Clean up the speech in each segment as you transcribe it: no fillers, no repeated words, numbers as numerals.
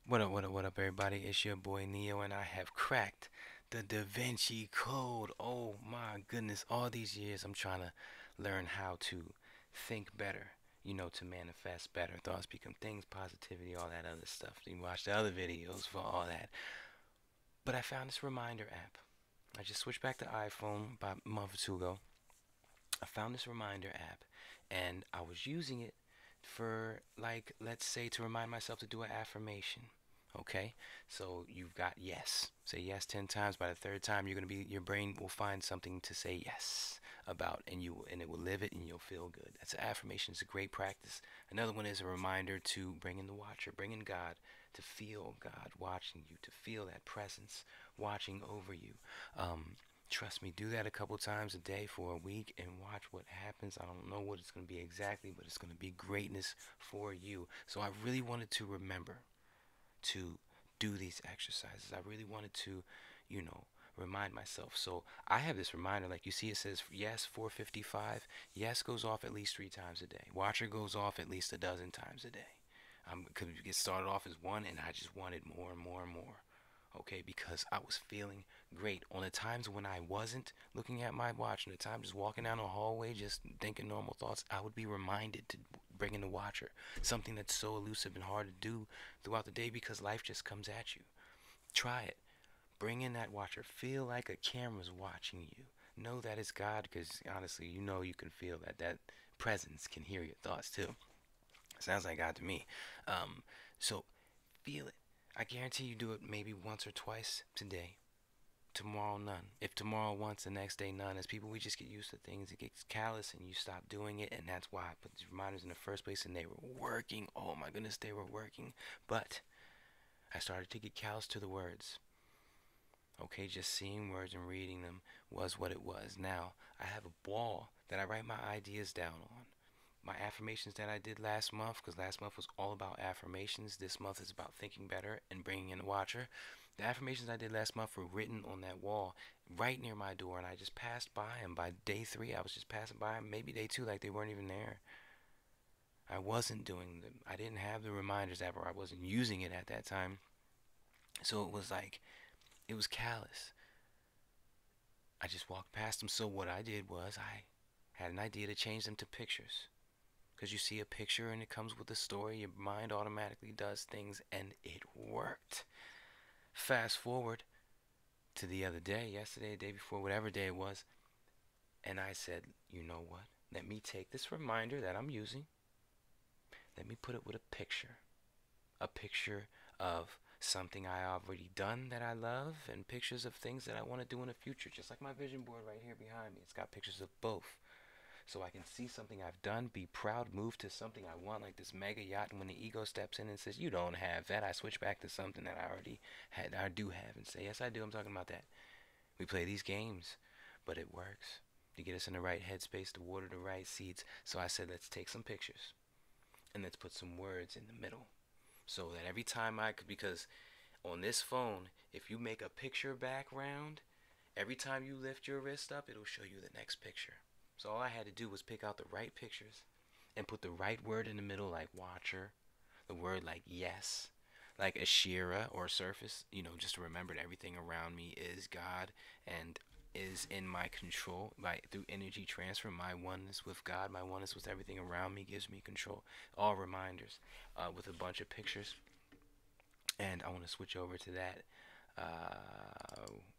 What up, everybody? It's your boy Neo, and I have cracked the Da Vinci Code. Oh my goodness, all these years I'm trying to learn how to think better, to manifest better. Thoughts become things, positivity, all that other stuff. You can watch the other videos for all that. But I found this reminder app. I just switched back to iPhone about a month or two ago. I found this reminder app, and I was using it for, like, let's say, to remind myself to do an affirmation. Okay, so you've got yes. Say yes 10 times. By the third time, your brain will find something to say yes about, and it will live it, and you'll feel good. That's an affirmation. It's a great practice. Another one is a reminder to bring in the watcher, bring in God, to feel God watching you, to feel that presence watching over you. Um, Trust me, do that a couple times a day for a week and watch what happens. I don't know what it's going to be exactly, but it's going to be greatness for you. So I really wanted to remember to do these exercises. I really wanted to, you know, remind myself. So I have this reminder, like you see, it says yes 4:55. Yes goes off at least 3 times a day. Watcher goes off at least a dozen times a day. Could get started off as one, and I just wanted more and more and more. Okay, because I was feeling great on the times when I wasn't looking at my watch, and the time just walking down the hallway, just thinking normal thoughts. I would be reminded to bring in the watcher, something that's so elusive and hard to do throughout the day because life just comes at you. Try it. Bring in that watcher. Feel like a camera's watching you. Know that it's God, because honestly, you can feel that presence can hear your thoughts too. Sounds like God to me. So feel it. I guarantee you do it maybe once or twice today. Tomorrow, none. If tomorrow once, the next day, none. As people, we just get used to things. It gets callous, and you stop doing it, and that's why I put these reminders in the first place, and they were working. Oh my goodness, they were working. But I started to get callous to the words. Okay, just seeing words and reading them was what it was. Now, I have a wall that I write my ideas down on. My affirmations that I did last month, because last month was all about affirmations. This month is about thinking better and bringing in a watcher. The affirmations I did last month were written on that wall right near my door, and I just passed by them. By day 3, I was just passing by them. Maybe day 2, like they weren't even there. I wasn't doing them. I didn't have the reminders app, or I wasn't using it at that time. So it was like, it was callous. I just walked past them. So what I did was I had an idea to change them to pictures. Because you see a picture and it comes with a story, your mind automatically does things, and it worked. Fast forward to the other day, yesterday, the day before, whatever day it was, and I said, you know what? Let me take this reminder that I'm using, let me put it with a picture of something I already done that I love, and pictures of things that I want to do in the future, just like my vision board right here behind me. It's got pictures of both. So I can see something I've done, be proud, move to something I want, like this mega yacht. And when the ego steps in and says, "You don't have that," I switch back to something that I already had, I do have, and say, "Yes, I do. I'm talking about that." We play these games, but it works to get us in the right headspace, to water the right seeds. So I said, let's take some pictures and let's put some words in the middle, so that every time I could, because on this phone, if you make a picture background, every time you lift your wrist up, it'll show you the next picture. So all I had to do was pick out the right pictures and put the right word in the middle, like watcher, the word like yes, like Ashira or surface, just to remember that everything around me is God and is in my control by through energy transfer. My oneness with God, my oneness with everything around me gives me control. All reminders with a bunch of pictures. And I want to switch over to that.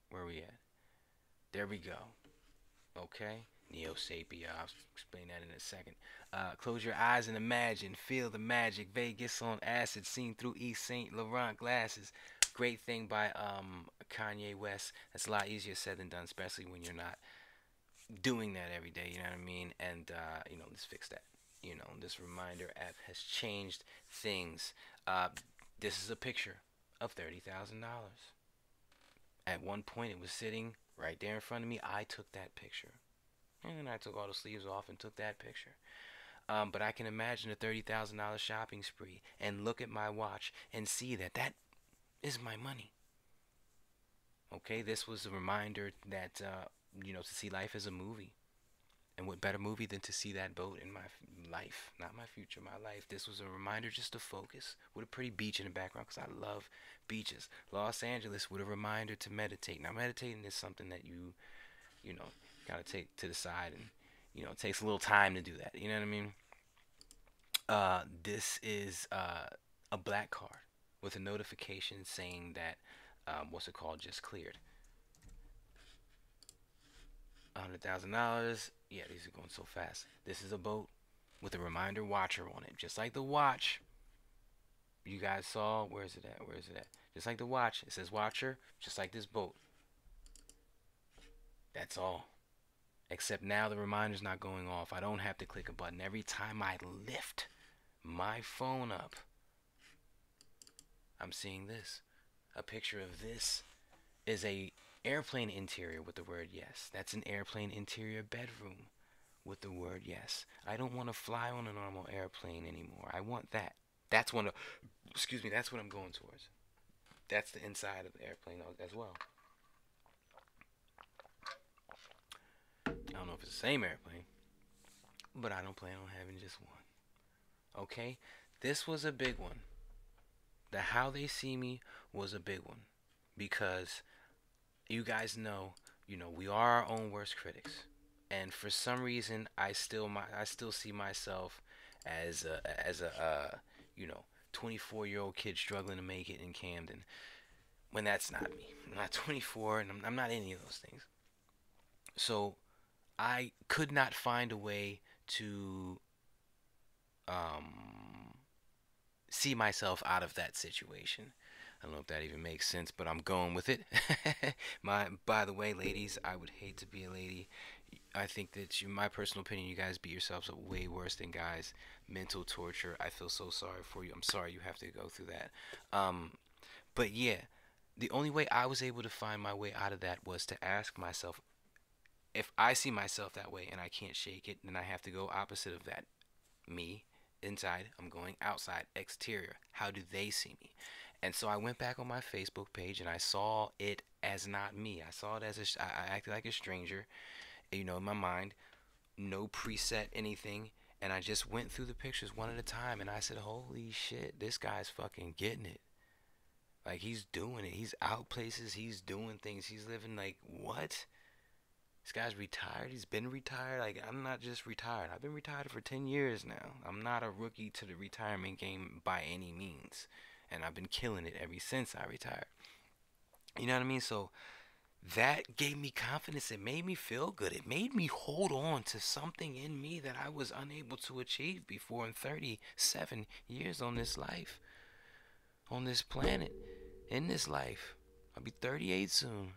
Where are we at? There we go. Okay? Neo Sapia. I'll explain that in a second. Close your eyes and imagine. Feel the magic. Vegas on acid. Seen through East St. Laurent glasses. Great thing by Kanye West. That's a lot easier said than done, especially when you're not doing that every day. You know what I mean? And, let's fix that. This reminder app has changed things. This is a picture of $30,000. At one point, it was sitting right there in front of me. I took that picture. And I took all the sleeves off and took that picture. But I can imagine a $30,000 shopping spree and look at my watch and see that is my money. Okay, this was a reminder that, to see life as a movie. And what better movie than to see that boat in my life, not my future, my life. This was a reminder just to focus with a pretty beach in the background because I love beaches. Los Angeles with a reminder to meditate. Now, meditating is something that you know, gotta take to the side, and it takes a little time to do that. You know what I mean? This is a black card with a notification saying that what's it called, just cleared. $100,000. Yeah, these are going so fast. This is a boat with a reminder watcher on it, just like the watch you guys saw. Where is it at? Where is it at? Just like the watch, it says watcher, just like this boat. That's all. Except now the reminder's not going off. I don't have to click a button. Every time I lift my phone up, I'm seeing this. A picture of this is a airplane interior with the word yes. That's an airplane interior bedroom with the word yes. I don't want to fly on a normal airplane anymore. I want that. That's one of, excuse me, that's what I'm going towards. That's the inside of the airplane as well. I don't know if it's the same airplane, but I don't plan on having just one. Okay? This was a big one. The how they see me was a big one because you guys know, we are our own worst critics. And for some reason, I still see myself as a 24-year-old kid struggling to make it in Camden, when that's not me. I'm not 24, and I'm not any of those things. So I could not find a way to see myself out of that situation. I don't know if that even makes sense, but I'm going with it. By the way, ladies, I would hate to be a lady. I think that my personal opinion, you guys beat yourselves up way worse than guys. Mental torture. I feel so sorry for you. I'm sorry you have to go through that. But yeah, the only way I was able to find my way out of that was to ask myself, if I see myself that way and I can't shake it, then I have to go opposite of that. Me, inside, I'm going outside, exterior. How do they see me? And so I went back on my Facebook page and I saw it as not me. I saw it as I acted like a stranger, in my mind, no preset anything. And I just went through the pictures one at a time and I said, holy shit, this guy's fucking getting it. Like, he's doing it. He's out places. He's doing things. He's living like, what? This guy's retired. He's been retired. Like, I'm not just retired. I've been retired for 10 years now. I'm not a rookie to the retirement game by any means. And I've been killing it ever since I retired. You know what I mean? So that gave me confidence. It made me feel good. It made me hold on to something in me that I was unable to achieve before in 37 years on this life, on this planet, in this life. I'll be 38 soon.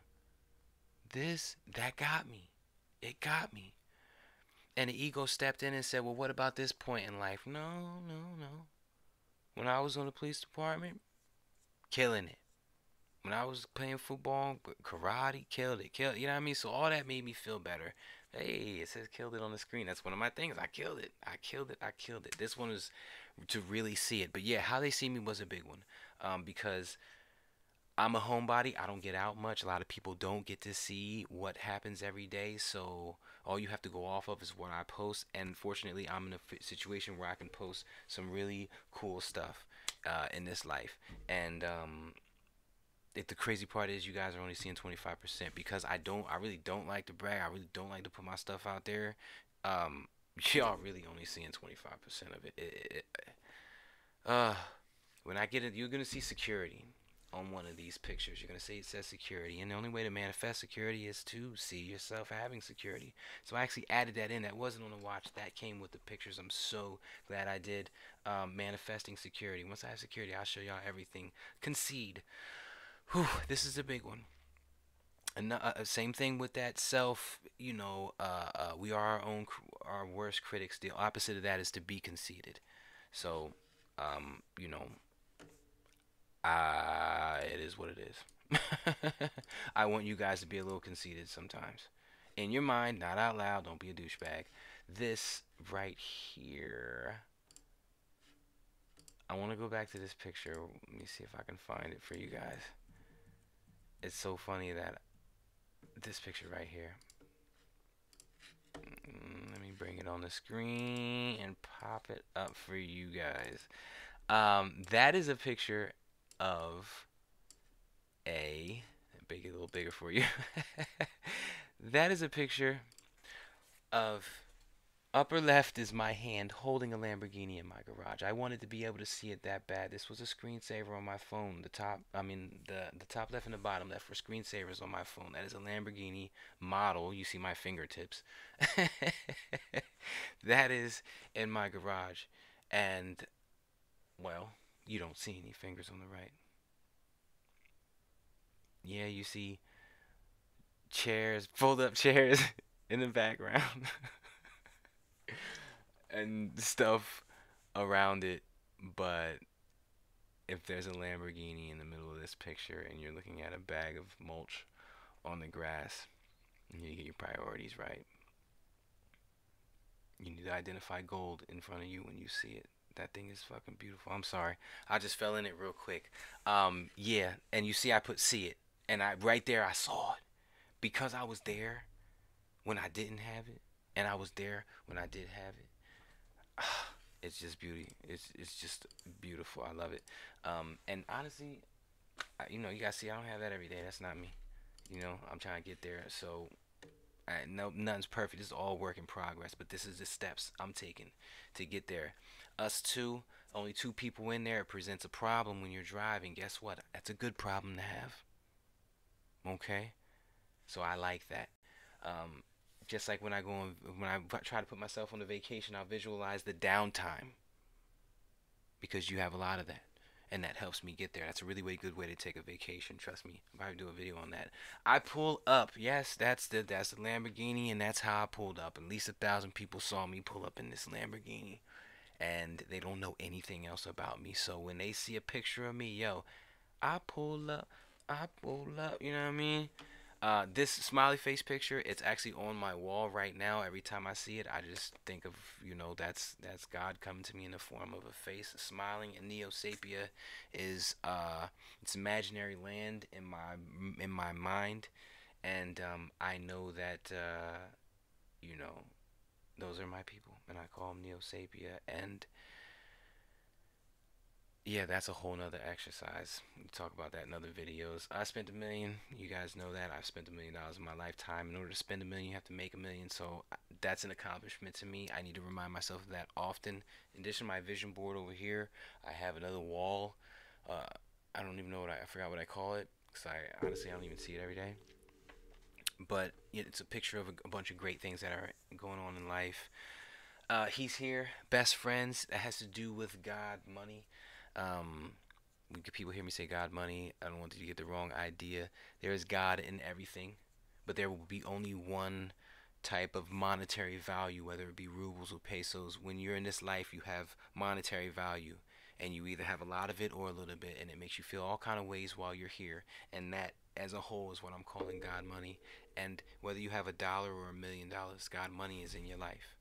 That got me. It got me. And the ego stepped in and said, well, what about this point in life? No, no, no. When I was on the police department, killing it. When I was playing football, karate, killed it. You know what I mean? So all that made me feel better. Hey, it says killed it on the screen. That's one of my things. I killed it. I killed it. I killed it. This one was to really see it. But yeah, how they see me was a big one. Because I'm a homebody. I don't get out much. A lot of people don't get to see what happens every day. So all you have to go off of is what I post. And fortunately, I'm in a situation where I can post some really cool stuff in this life. And the crazy part is you guys are only seeing 25% because I really don't like to brag. I really don't like to put my stuff out there. Y'all really only seeing 25% of it. When I get it, you're gonna see security on one of these pictures. You're gonna see it says security, and the only way to manifest security is to see yourself having security. So I actually added that in. That wasn't on the watch. That came with the pictures. I'm so glad I did. Manifesting security. Once I have security, I'll show y'all everything. Concede. Whew, this is a big one. And same thing with that self. We are our worst critics. The opposite of that is to be conceited. So, you know, it is what it is. I want you guys to be a little conceited sometimes. In your mind, not out loud. Don't be a douchebag. This right here. I want to go back to this picture. Let me see if I can find it for you guys. It's so funny that this picture right here. Let it on the screen and pop it up for you guys. That is a picture of a make it a little bigger for you. That is a picture of upper left is my hand holding a Lamborghini in my garage. I wanted to be able to see it that bad. This was a screensaver on my phone. The top, I mean the top left and the bottom left for screensavers on my phone. That is a Lamborghini model. You see my fingertips. That is in my garage. And well, you don't see any fingers on the right. Yeah, you see chairs, fold up chairs in the background and stuff around it. But if there's a Lamborghini in the middle of this picture and you're looking at a bag of mulch on the grass, you need to get your priorities right. You need to identify gold in front of you when you see it. That thing is fucking beautiful. I'm sorry. I just fell in it real quick. Yeah, and you see I put see it. And I right there I saw it. Because I was there when I didn't have it. And I was there when I did have it. It's just beauty. It's just beautiful. I love it. And honestly, you guys see I don't have that every day. That's not me. I'm trying to get there. So no, nothing's perfect. It's all work in progress. But this is the steps I'm taking to get there. Us two, only two people in there. It presents a problem when you're driving. Guess what? That's a good problem to have. Okay, so I like that. Um, just like when I try to put myself on a vacation, I'll visualize the downtime because you have a lot of that, and that helps me get there. That's a really good way to take a vacation. Trust me. I'll probably do a video on that. I pull up. Yes, that's the Lamborghini, and that's how I pulled up. At least 1,000 people saw me pull up in this Lamborghini, and they don't know anything else about me. So when they see a picture of me, yo, I pull up, I pull up. You know what I mean? This smiley face picture, it's actually on my wall right now. Every time I see it, I just think of, that's God coming to me in the form of a face smiling. And Neo Sapia is it's imaginary land in my mind, and I know that you know those are my people, and I call them Neo Sapia. And yeah, that's a whole nother exercise. We talk about that in other videos. I spent a million. You guys know that. I've spent $1 million in my lifetime. In order to spend a million, you have to make a million. So that's an accomplishment to me. I need to remind myself of that often. In addition to my vision board over here, I have another wall. Uh, I don't even know I forgot what I call it. Because I don't even see it every day. But it's a picture of a bunch of great things that are going on in life. He's here. Best friends. That has to do with God, money. Um, People hear me say God, money. I don't want you to get the wrong idea. There is God in everything, but there will be only one type of monetary value, whether it be rubles or pesos. When you're in this life, you have monetary value, and you either have a lot of it or a little bit, and it makes you feel all kind of ways while you're here. And that, as a whole, is what I'm calling God money. And whether you have $1 or $1,000,000, God money is in your life.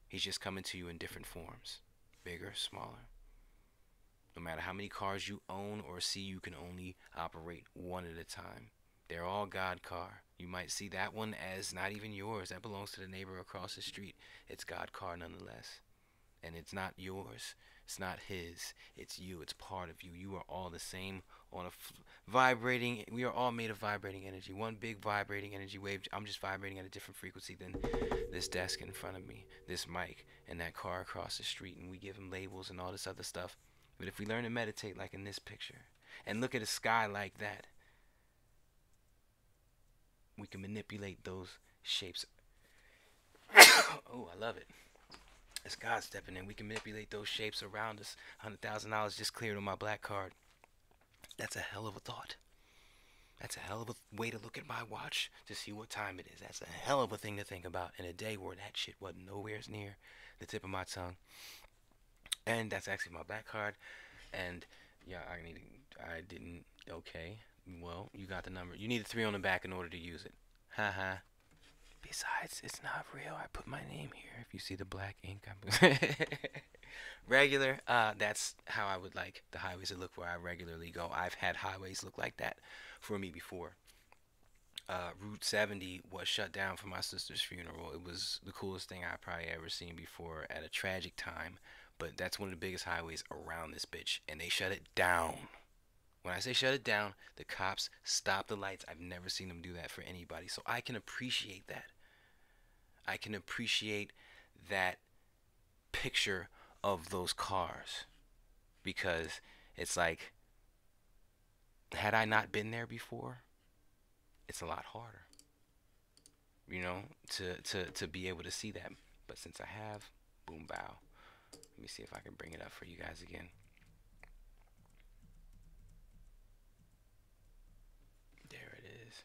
He's just coming to you in different forms, bigger, smaller. No matter how many cars you own or see, you can only operate one at a time. They're all God car. You might see that one as not even yours. That belongs to the neighbor across the street. It's God car nonetheless. And it's not yours. It's not his. It's you. It's part of you. You are all the same on a vibrating. We are all made of vibrating energy. One big vibrating energy wave. I'm just vibrating at a different frequency than this desk in front of me, this mic, and that car across the street. And we give them labels and all this other stuff. But if we learn to meditate like in this picture and look at a sky like that, we can manipulate those shapes. Oh, I love it. It's God stepping in. We can manipulate those shapes around us. $100,000 just cleared on my black card. That's a hell of a thought. That's a hell of a way to look at my watch to see what time it is. That's a hell of a thing to think about in a day where that shit wasn't nowhere near the tip of my tongue. And that's actually my back card. And yeah, I didn't. Okay. Well, you got the number. You need a 3 on the back in order to use it. Haha. Besides, it's not real. I put my name here. If you see the black ink, regular. That's how I would like the highways to look where I regularly go. I've had highways look like that for me before. Route 70 was shut down for my sister's funeral. It was the coolest thing I probably ever seen before at a tragic time. But that's one of the biggest highways around this bitch, and they shut it down. When I say shut it down, the cops stopped the lights. I've never seen them do that for anybody. So I can appreciate that. I can appreciate that picture of those cars because it's like, had I not been there before, it's a lot harder, to be able to see that. But since I have, boom, bow. Let me see if I can bring it up for you guys again. There it is.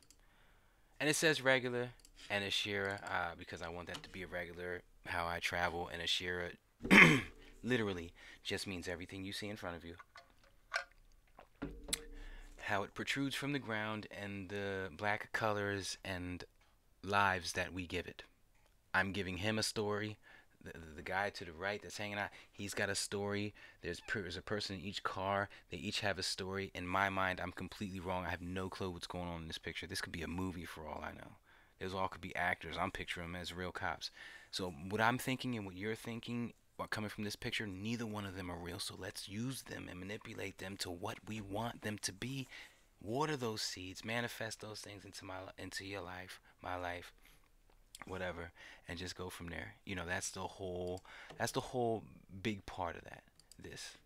And it says regular and Ashira, because I want that to be a regular how I travel. And Ashira literally just means everything you see in front of you. How it protrudes from the ground and the black colors and lives that we give it. I'm giving him a story. The guy to the right that's hanging out, he's got a story. There's a person in each car. They each have a story. In my mind, I'm completely wrong. I have no clue what's going on in this picture. This could be a movie for all I know. Those all could be actors. I'm picturing them as real cops. So what I'm thinking and what you're thinking, what coming from this picture, neither one of them are real. So let's use them and manipulate them to what we want them to be. Water those seeds, manifest those things into your life, my life, whatever, and just go from there. That's the whole big part of this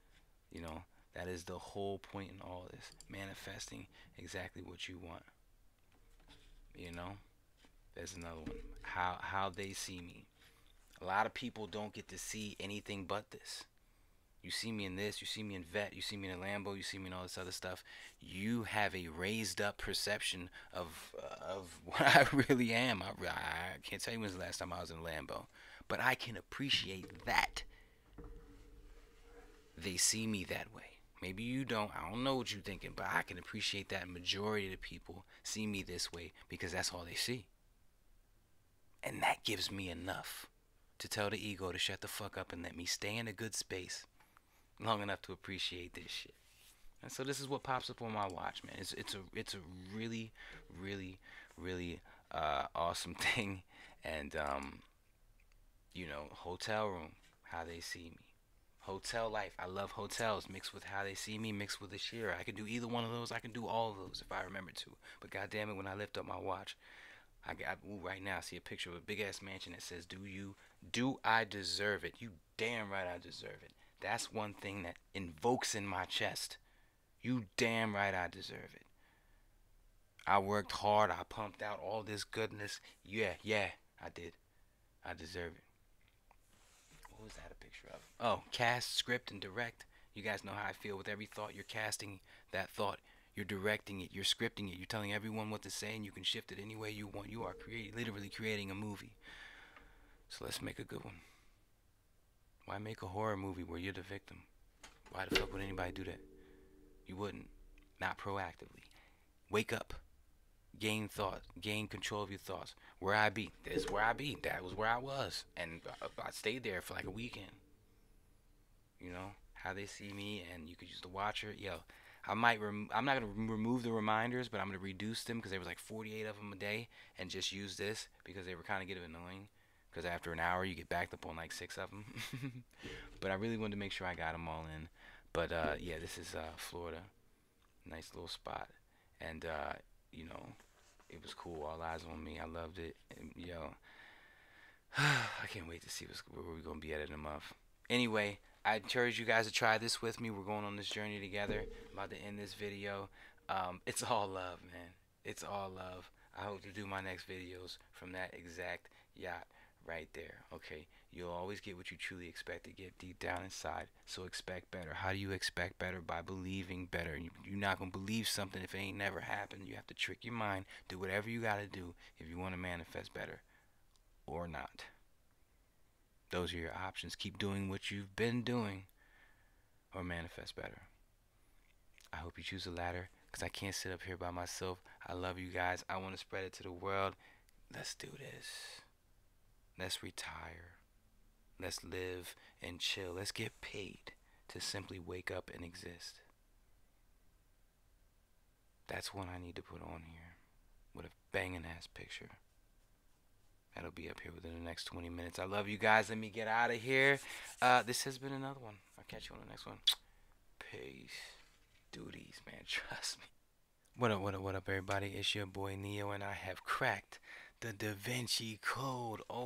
you know that is the whole point in all this, manifesting exactly what you want. you know there's another one. How they see me. A lot of people don't get to see anything but this. You see me in this, you see me in vet, you see me in a Lambo, you see me in all this other stuff. You have a raised up perception of what I really am. I can't tell you when's the last time I was in a Lambo, but I can appreciate that they see me that way. Maybe you don't. I don't know what you're thinking, but I can appreciate that majority of the people see me this way because that's all they see. And that gives me enough to tell the ego to shut the fuck up and let me stay in a good space long enough to appreciate this shit. And so this is what pops up on my watch, man. It's a really, really, really awesome thing. And hotel room, how they see me. Hotel life, I love hotels mixed with how they see me, mixed with the sheer. I can do either one of those. I can do all of those if I remember to. But goddamn it, when I lift up my watch, right now I see a picture of a big ass mansion that says, do I deserve it? You damn right I deserve it. That's one thing that invokes in my chest. You damn right I deserve it. I worked hard. I pumped out all this goodness. Yeah, I did. I deserve it. What was that a picture of? Oh, cast, script, and direct. You guys know how I feel with every thought. You're casting that thought. You're directing it. You're scripting it. You're telling everyone what to say, and you can shift it any way you want. You are literally creating a movie. So let's make a good one. Why make a horror movie where you're the victim? Why the fuck would anybody do that? You wouldn't. Not proactively. Wake up. Gain thought. Gain control of your thoughts. Where I be. This is where I be. That was where I was. And I stayed there for like a weekend. How they see me, and you could use the watcher. Yo, I'm not gonna remove the reminders, but I'm gonna reduce them because there was like 48 of them a day, and just use this because they were kind of getting annoying. Because after an hour, you get backed up on like 6 of them. But I really wanted to make sure I got them all in. But yeah, this is Florida. Nice little spot, and it was cool. All eyes on me. I loved it. And, I can't wait to see where we're gonna be at in a month. Anyway, I encourage you guys to try this with me. We're going on this journey together. I'm about to end this video. It's all love, man. It's all love. I hope to do my next videos from that exact yacht right there. Okay, you'll always get what you truly expect to get deep down inside. So expect better. How do you expect better? By believing better. You're not gonna believe something if it ain't never happened. You have to trick your mind. Do whatever you gotta do if you want to manifest better, or not. Those are your options. Keep doing what you've been doing, or manifest better. I hope you choose the latter, because I can't sit up here by myself. I love you guys. I want to spread it to the world. Let's do this. Let's retire. Let's live and chill. Let's get paid to simply wake up and exist. That's one I need to put on here. with a banging ass picture. That'll be up here within the next 20 minutes. I love you guys. Let me get out of here. This has been another one. I'll catch you on the next one. Peace. Duties, man. Trust me. What up, everybody? It's your boy Neo, and I have cracked the Da Vinci Code. Oh.